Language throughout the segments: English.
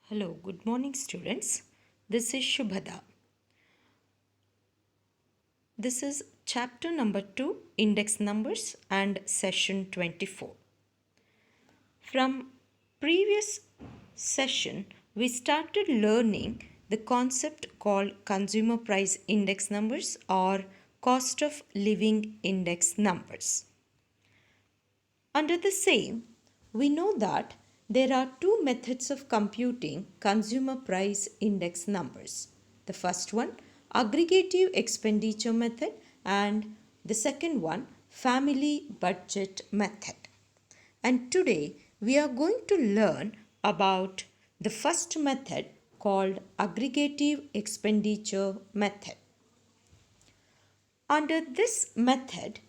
Hello, good morning students. This is Shubhada. This is chapter number 2, index numbers and session 24. From previous session, we started learning the concept called consumer price index numbers or cost of living index numbers. Under the same, we know that there are two methods of computing consumer price index numbers. The first one, aggregative expenditure method, and the second one, family budget method. And today we are going to learn about the first method called aggregative expenditure method. Under this method,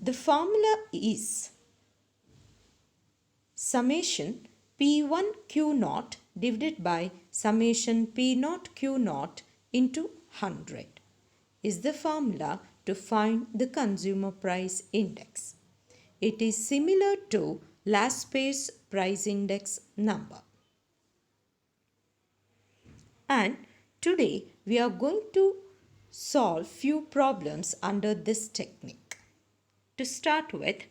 the formula is summation P1 Q naught divided by summation P naught Q naught into 100 is the formula to find the consumer price index. It is similar to last pay's price index number. And today we are going to solve few problems under this technique. To start with,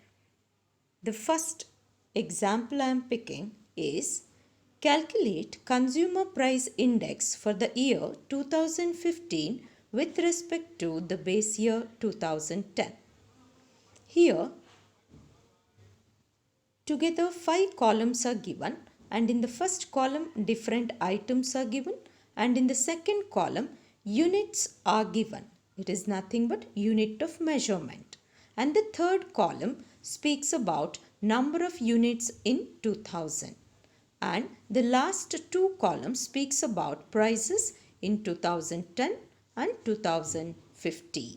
the first example I am picking is calculate consumer price index for the year 2015 with respect to the base year 2010. Here, together 5 columns are given, and in the first column different items are given, and in the second column units are given. It is nothing but unit of measurement. And the third column speaks about number of units in 2000. And the last two columns speaks about prices in 2010 and 2015.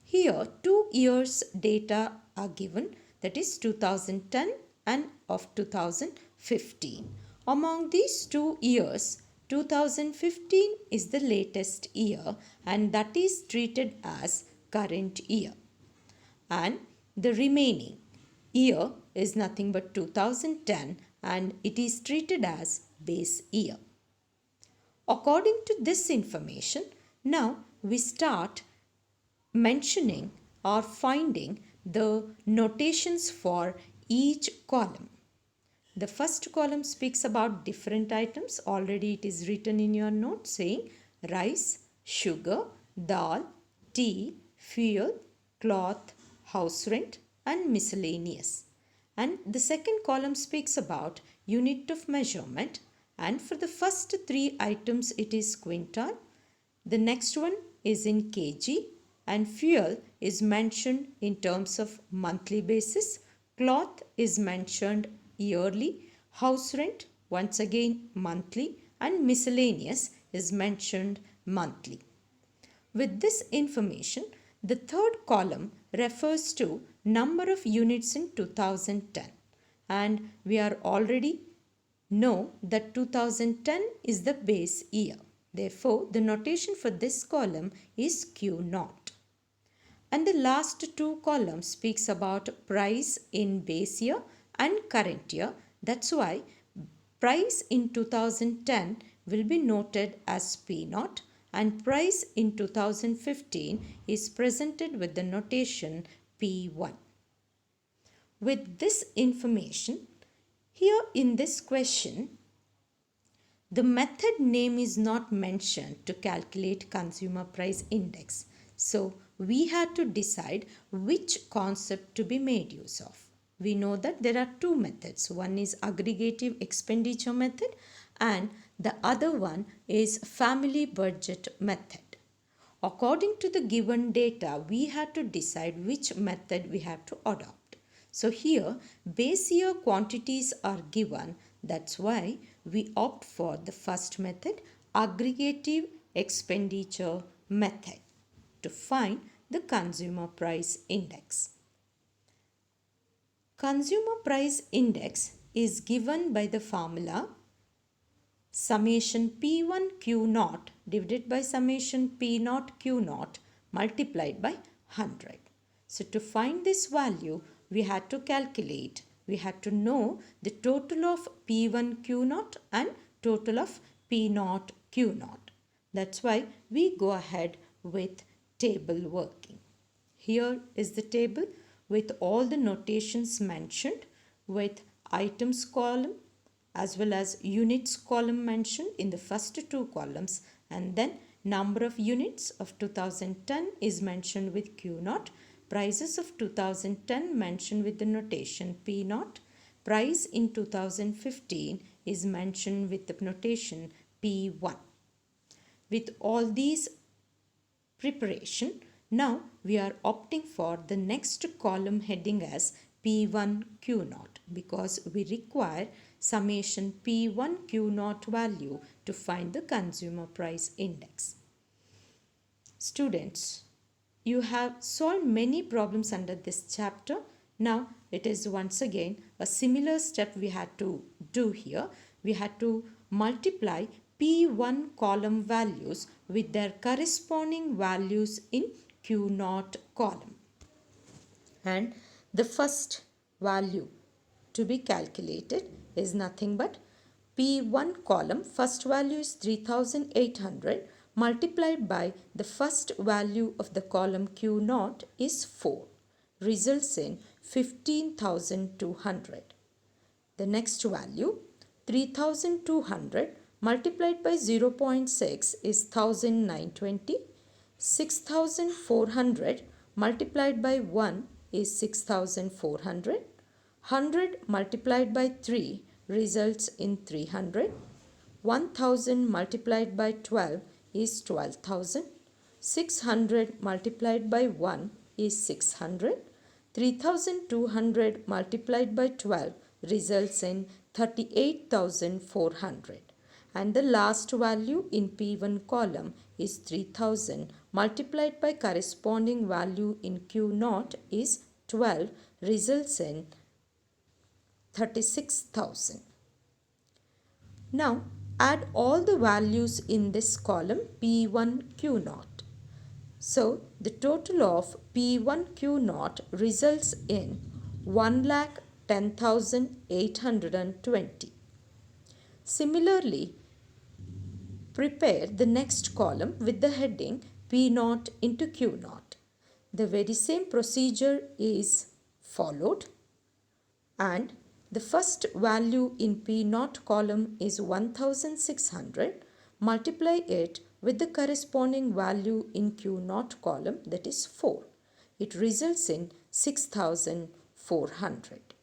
Here 2 years data are given, that is 2010 and of 2015. Among these 2 years, 2015 is the latest year and that is treated as current year. And the remaining year is nothing but 2010 and it is treated as base year. According to this information, now we start mentioning or finding the notations for each column. The first column speaks about different items. Already it is written in your note saying rice, sugar, dal, tea, fuel, cloth, house rent and miscellaneous. And the second column speaks about unit of measurement, and for the first 3 items it is quintal. The next one is in kg, and fuel is mentioned in terms of monthly basis. Cloth is mentioned yearly. House rent once again monthly, and miscellaneous is mentioned monthly. With this information, the third column refers to number of units in 2010, and we are already know that 2010 is the base year. Therefore, the notation for this column is Q naught. And the last two columns speaks about price in base year and current year. That's why price in 2010 will be noted as P naught and price in 2015 is presented with the notation P1. With this information, here in this question, the method name is not mentioned to calculate consumer price index. So we had to decide which concept to be made use of. We know that there are two methods. One is aggregative expenditure method and the other one is family budget method. According to the given data, we had to decide which method we have to adopt. So here base year quantities are given. That's why we opt for the first method, aggregative expenditure method, to find the consumer price index. Consumer price index is given by the formula summation P1 Q naught divided by summation P naught Q naught multiplied by 100. So to find this value, we had to know the total of P1 Q naught and total of P naught Q naught. That's why we go ahead with table working. Here is the table with all the notations mentioned, with items column as well as units column mentioned in the first two columns, and then number of units of 2010 is mentioned with Q naught, prices of 2010 mentioned with the notation P naught, price in 2015 is mentioned with the notation P1. With all these preparation, now we are opting for the next column heading as P1 Q naught because we require summation P1 Q naught value to find the consumer price index. Students, you have solved many problems under this chapter. Now it is once again a similar step we had to do here. We had to multiply P1 column values with their corresponding values in Q0 column. And the first value to be calculated is nothing but P1 column, first value is 3800 multiplied by the first value of the column Q0 is 4, results in 15,200. The next value 3200 multiplied by 0.6 is 1920. 6400 multiplied by 1 is 6400. 100 multiplied by 3 results in 300. 1000 multiplied by 12 is 12,000. 600 multiplied by 1 is 600. 3200 multiplied by 12 results in 38,400. And the last value in P1 column is 3000 multiplied by corresponding value in Q0 is 12, results in 36,000. Now add all the values in this column P1 Q0. So the total of P1 Q0 results in 1,10,820. Similarly, prepare the next column with the heading P0 into Q0. The very same procedure is followed, and the first value in P0 column is 1600. Multiply it with the corresponding value in Q0 column, that is 4. It results in 6400.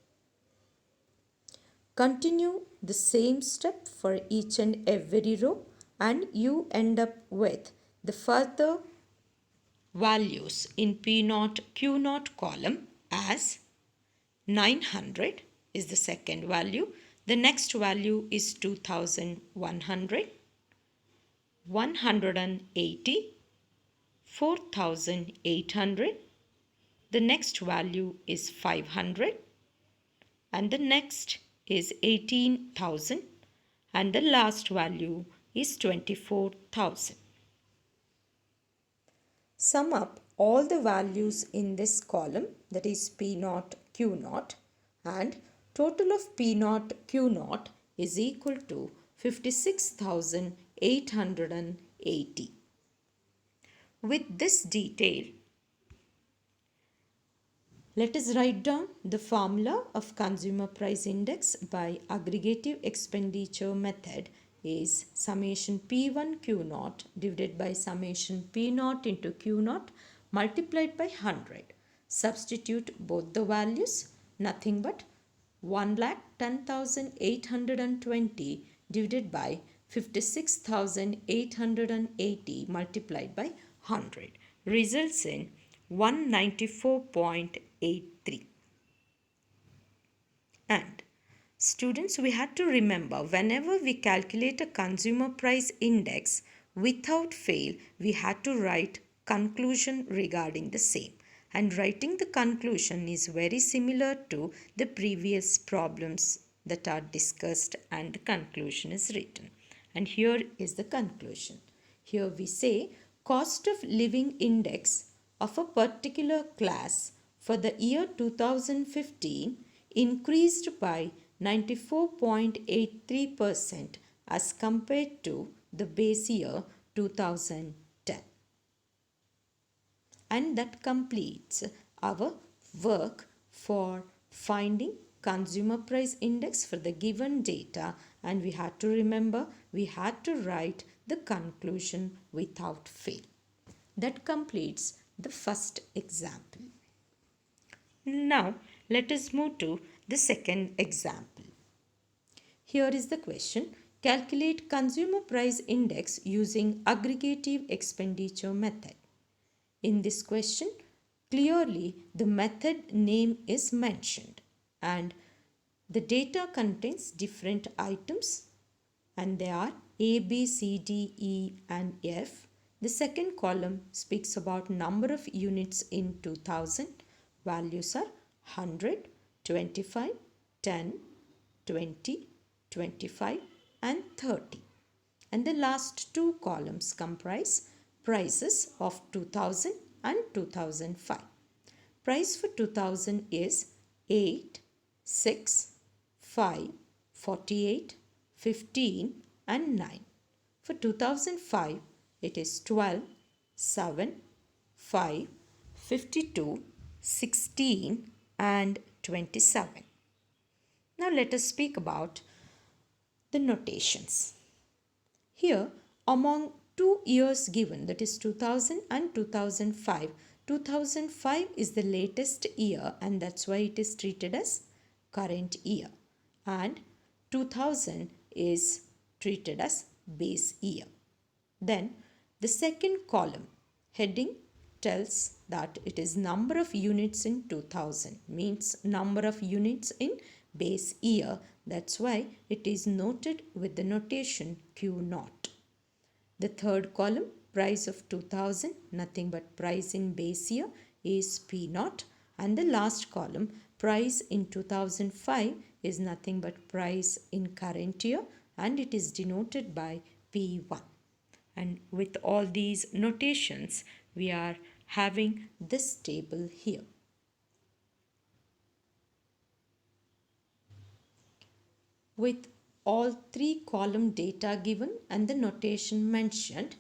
Continue the same step for each and every row and you end up with the further values in P0 Q0 column as 900 is the second value. The next value is 2100, 180, 4800. The next value is 500 and the next is 18,000 and the last value is 24,000. Sum up all the values in this column, that is P0 Q0, and total of P0 Q0 is equal to 56,880. With this detail, let us write down the formula of consumer price index by aggregative expenditure method is summation P1 Q0 divided by summation P0 into Q0 multiplied by 100. Substitute both the values, nothing but 1,10,820 divided by 56,880 multiplied by 100 results in 194.83. And students, we had to remember whenever we calculate a consumer price index, without fail we had to write conclusion regarding the same. And writing the conclusion is very similar to the previous problems that are discussed and the conclusion is written. And here is the conclusion. Here we say cost of living index of a particular class for the year 2015 increased by 94.83% as compared to the base year 2010. And that completes our work for finding consumer price index for the given data, and we had to remember we had to write the conclusion without fail. That completes the first example. Now let us move to the second example. Here is the question: calculate consumer price index using aggregative expenditure method. In this question, clearly the method name is mentioned and the data contains different items, and they are A, B, C, D, E and F. The second column speaks about number of units in 2000. Values are 100, 25, 10, 20, 25 and 30. And the last two columns comprise prices of 2000 and 2005. Price for 2000 is 8, 6, 5, 48, 15 and 9. For 2005 it is 12, 7, 5, 52, 16 and 27. Now let us speak about the notations. Here, among 2 years given, that is 2000 and 2005, 2005 is the latest year and that's why it is treated as current year, and 2000 is treated as base year. Then the second column heading tells that it is number of units in 2000, means number of units in base year. That's why it is noted with the notation Q0. The third column, price of 2000, nothing but price in base year, is P0. And the last column, price in 2005, is nothing but price in current year and it is denoted by P1. And with all these notations, we are having this table here. With all 3 column data given and the notation mentioned,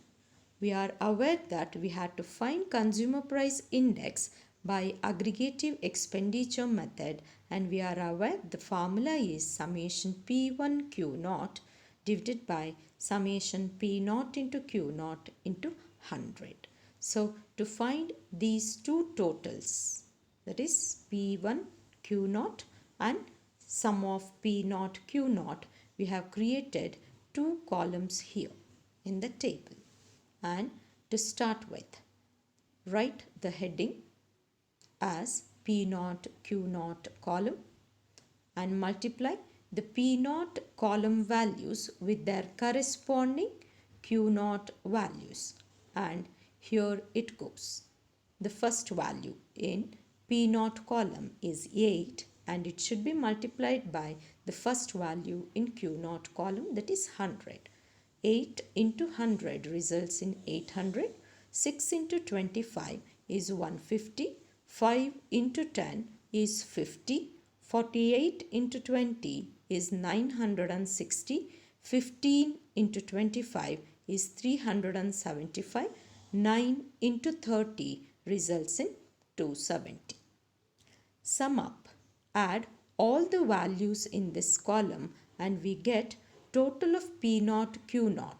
we are aware that we had to find consumer price index by aggregative expenditure method, and we are aware the formula is summation P1 Q0 divided by summation P0 into Q0 into 100. So to find these two totals, that is P1 Q0 and sum of P0 Q0, we have created 2 columns here in the table. And to start with, write the heading as P0 Q0 column and multiply the P0 column values with their corresponding Q0 values, and here it goes. The first value in P0 column is 8 and it should be multiplied by the first value in Q0 column, that is 100. 8 into 100 results in 800. 6 into 25 is 150. 5 into 10 is 50. 48 into 20 is 960. 15 into 25 is 375. 9 into 30 results in 270. Sum up, add all the values in this column and we get total of P0 Q0.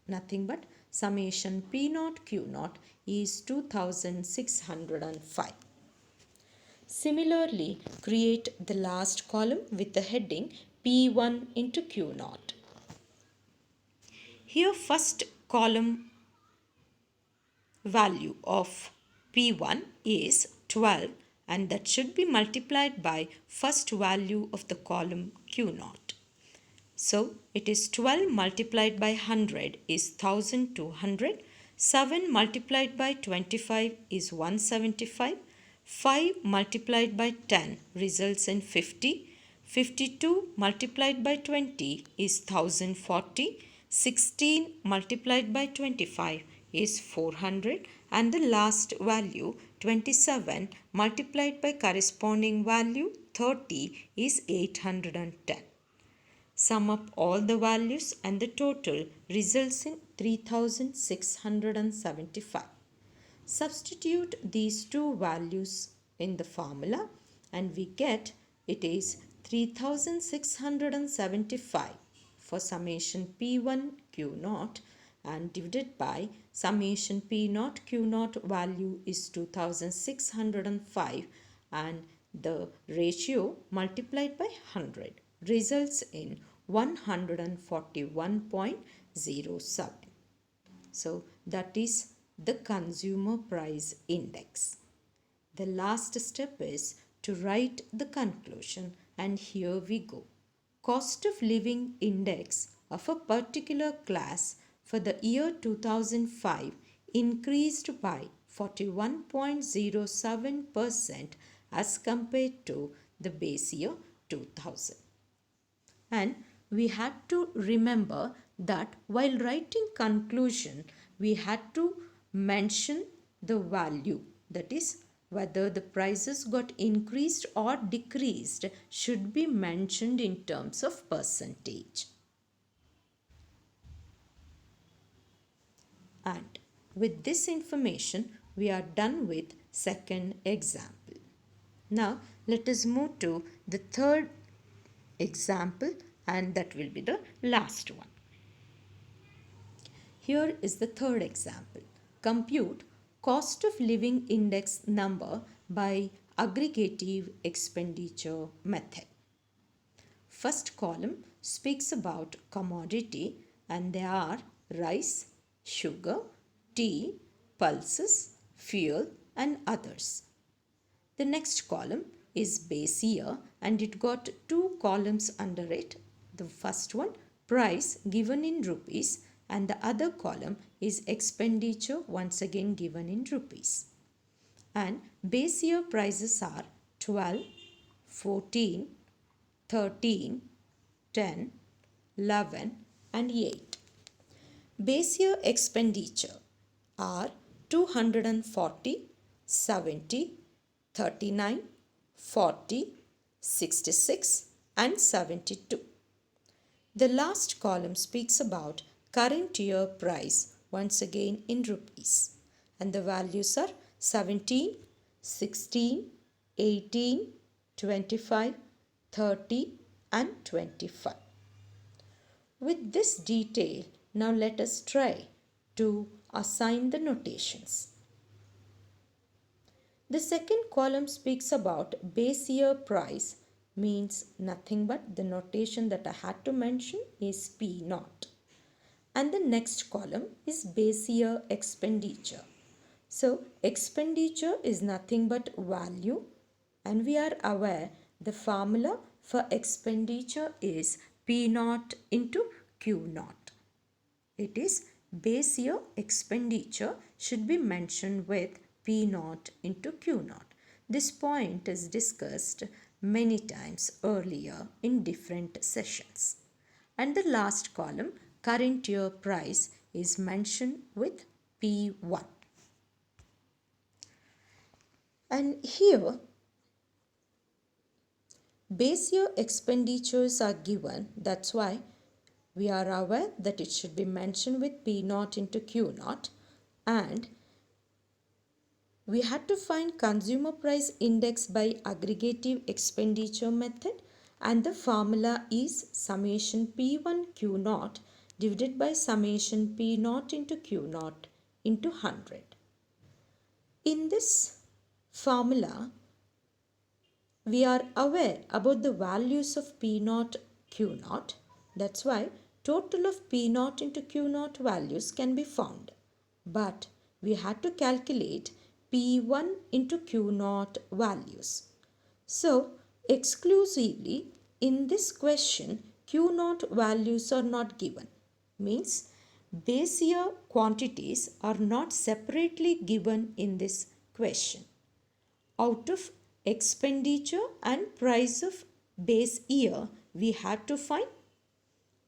Nothing but summation P0 Q0 is 2605. Similarly, create the last column with the heading P1 into Q0. Here first column value of P1 is 12 and that should be multiplied by first value of the column Q0. So it is 12 multiplied by 100 is 1200. 7 multiplied by 25 is 175. 5 multiplied by 10 results in 50. 52 multiplied by 20 is 1040. 16 multiplied by 25 is 400, and the last value 27 multiplied by corresponding value 30 is 810. Sum up all the values and the total results in 3675. Substitute these two values in the formula and we get it is 3675 for summation P1 Q naught and divided by summation P naught Q naught value is 2605 and the ratio multiplied by 100 results in 141.07. So that is the consumer price index. The last step is to write the conclusion and here we go. Cost of living index of a particular class for the year 2005 increased by 41.07% as compared to the base year 2000. And we had to remember that while writing conclusion, we had to mention the value, that is whether the prices got increased or decreased should be mentioned in terms of percentage. And with this information, we are done with second example. Now let us move to the third example and that will be the last one. Here is the third example. Compute cost of living index number by aggregative expenditure method. First column speaks about commodity and they are rice, sugar, tea, pulses, fuel and others. The next column is base year and it got two columns under it. The first one price given in rupees and the other column is expenditure once again given in rupees. And base year prices are 12, 14, 13, 10, 11 and 8. Base year expenditure are 240, 70, 39, 40, 66 and 72. The last column speaks about current year price once again in rupees and the values are 17, 16, 18, 25, 30 and 25. With this detail, now let us try to assign the notations. The second column speaks about base year price means nothing but the notation that I had to mention is P naught. And the next column is base year expenditure. So expenditure is nothing but value and we are aware the formula for expenditure is P naught into Q naught. It is base year expenditure should be mentioned with P naught into Q naught. This point is discussed many times earlier in different sessions. And the last column current year price is mentioned with P1. And here base year expenditures are given, that's why we are aware that it should be mentioned with P naught into Q naught and we had to find consumer price index by aggregative expenditure method and the formula is summation P1 Q naught divided by summation P naught into Q naught into 100. In this formula, we are aware about the values of P naught, Q naught. That's why total of P naught into Q naught values can be found. But we had to calculate P1 into Q naught values. So, exclusively in this question, Q naught values are not given. Means base year quantities are not separately given in this question. Out of expenditure and price of base year, we had to find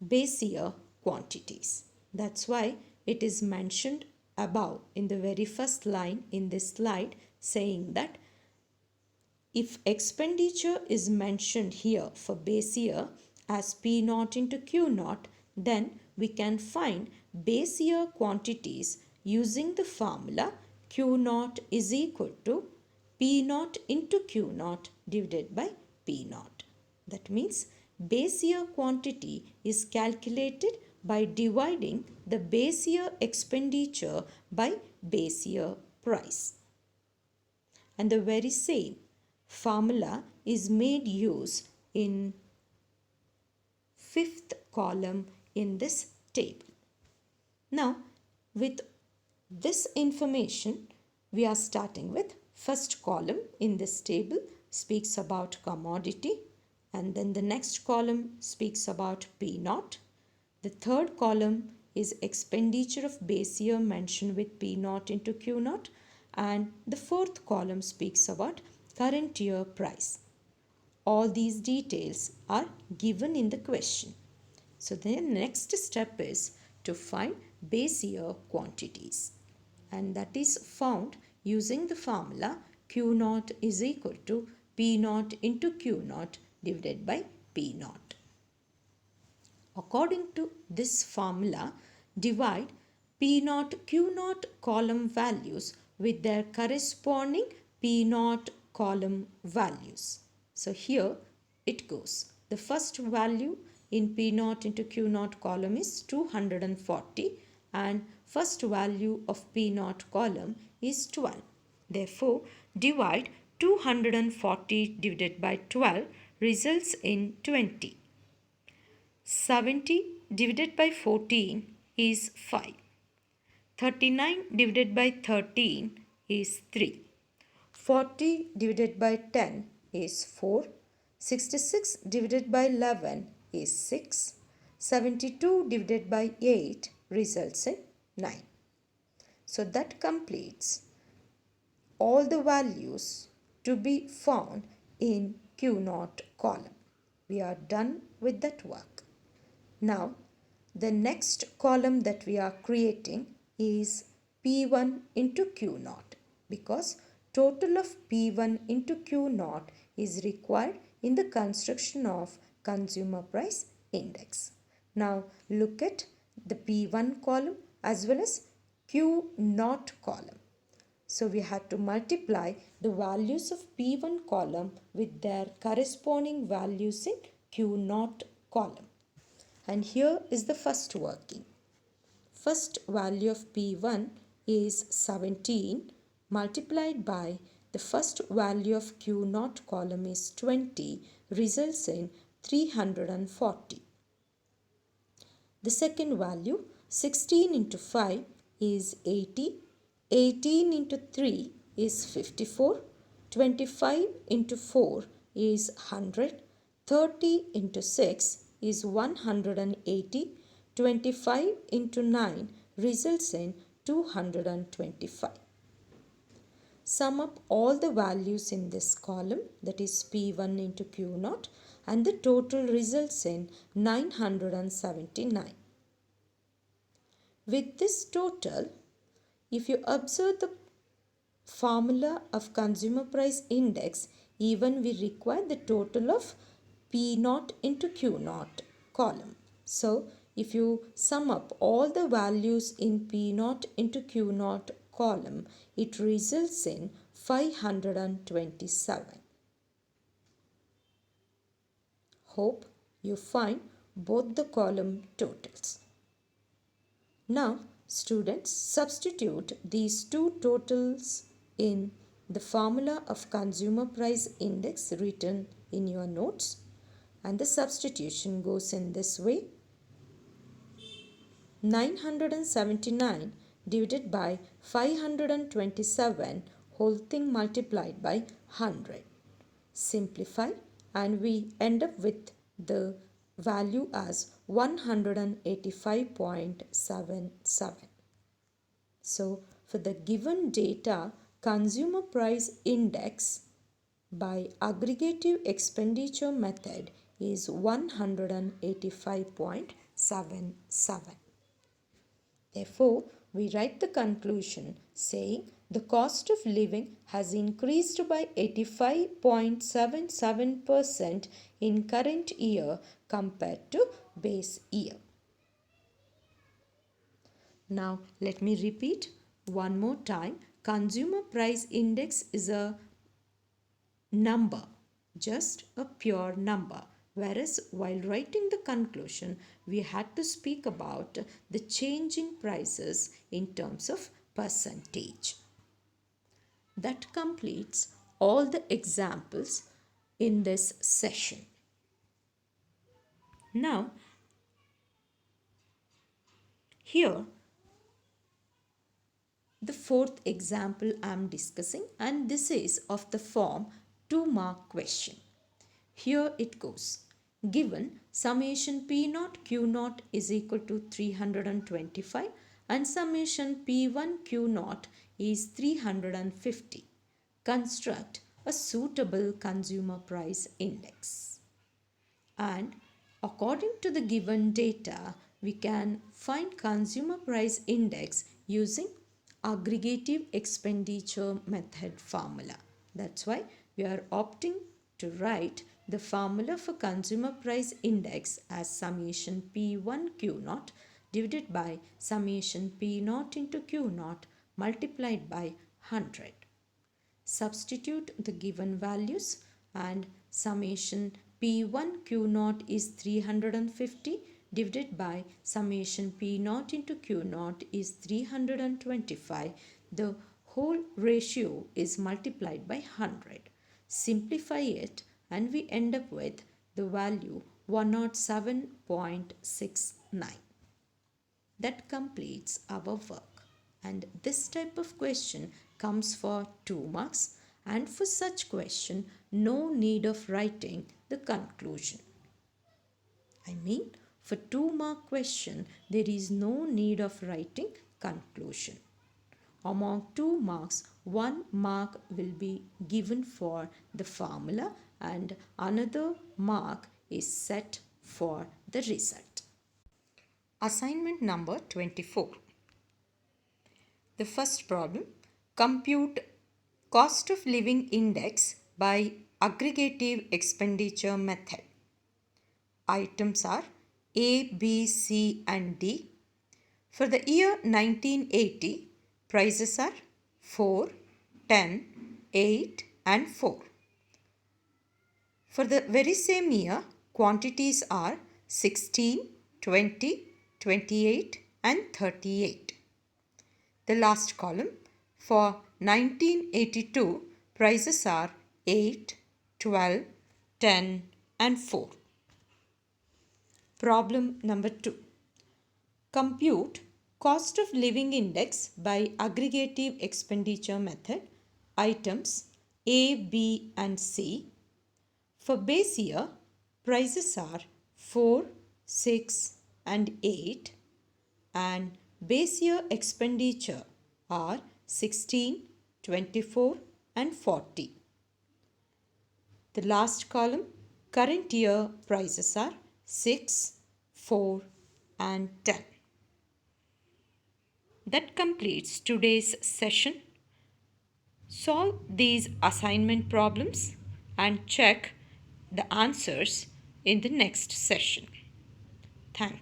base year quantities. That's why it is mentioned above in the very first line in this slide saying that if expenditure is mentioned here for base year as P naught into Q naught, then we can find base year quantities using the formula Q naught is equal to P naught into Q naught divided by P naught. That means base year quantity is calculated by dividing the base year expenditure by base year price. And the very same formula is made use in fifth column in this table. Now, with this information, we are starting with first column in this table speaks about commodity, and then the next column speaks about P naught. The third column is expenditure of base year mentioned with P naught into Q naught, and the fourth column speaks about current year price. All these details are given in the question. So the next step is to find base year quantities, and that is found using the formula Q naught is equal to P naught into Q naught divided by P naught. According to this formula, divide P naught Q naught column values with their corresponding P naught column values. So here it goes. The first value in P naught into Q naught column is 240, and first value of P naught column is 12. Therefore, divide 240 divided by 12 results in 20. 70 divided by 14 is 5. 39 divided by 13 is 3. 40 divided by 10 is 4. 66 divided by 11 is 6. 72 divided by 8 results in 9. So that completes all the values to be found in Q naught column. We are done with that work. Now, the next column that we are creating is P1 into Q naught, because total of P1 into Q naught is required in the construction of consumer price index. Now, look at the P1 column as well as Q naught column. So we had to multiply the values of P1 column with their corresponding values in Q naught column. And here is the first working. First value of P1 is 17 multiplied by the first value of Q naught column is 20 results in 340. The second value 16 into 5 is 80. 18 into 3 is 54. 25 into 4 is 100. 30 into 6 is 180. 25 into 9 results in 225. Sum up all the values in this column, that is P1 into Q naught, and the total results in 979. With this total, if you observe the formula of consumer price index, even we require the total of P naught into Q naught column. So, if you sum up all the values in P naught into Q naught column, it results in 527. Hope you find both the column totals. Now, students, substitute these two totals in the formula of consumer price index written in your notes, and the substitution goes in this way. 979 divided by 527 whole thing multiplied by 100. Simplify and we end up with the value as 185.77. So for the given data, consumer price index by aggregative expenditure method is 185.77. Therefore, we write the conclusion saying the cost of living has increased by 85.77% in current year compared to base year. Now let me repeat one more time. Consumer price index is a number, just a pure number. Whereas while writing the conclusion, we had to speak about the changing prices in terms of percentage. That completes all the examples in this session. Now, here the fourth example I am discussing, and this is of the form 2-mark question. Here it goes. Given summation P naught Q naught is equal to 325 and summation P1 Q naught is 350. Construct a suitable consumer price index. And according to the given data, we can find consumer price index using aggregative expenditure method formula. That's why we are opting to write the formula for consumer price index as summation P1 Q naught divided by summation P naught into Q naught multiplied by 100. Substitute the given values and summation P1 Q naught is 350 divided by summation P naught into Q naught is 325. The whole ratio is multiplied by 100. Simplify it and we end up with the value 107.69. That completes our work. And this type of question comes for 2 marks, and for such question no need of writing the conclusion. I mean, for 2-mark question there is no need of writing conclusion. Among 2 marks, 1 mark will be given for the formula and another mark is set for the result. Assignment number 24. The first problem, compute cost of living index by aggregative expenditure method. Items are A, B, C and D. For the year 1980, prices are 4, 10, 8 and 4. For the very same year, quantities are 16, 20, 28 and 38. The last column, for 1982, prices are 8, 12, 10 and 4. Problem number 2. Compute cost of living index by aggregative expenditure method. Items A, B and C. For base year, prices are 4, 6 and 8 and base year expenditure are 16, 24 and 40. The last column, current year prices are 6, 4 and 10. That completes today's session. Solve these assignment problems and check the answers in the next session. Thank you.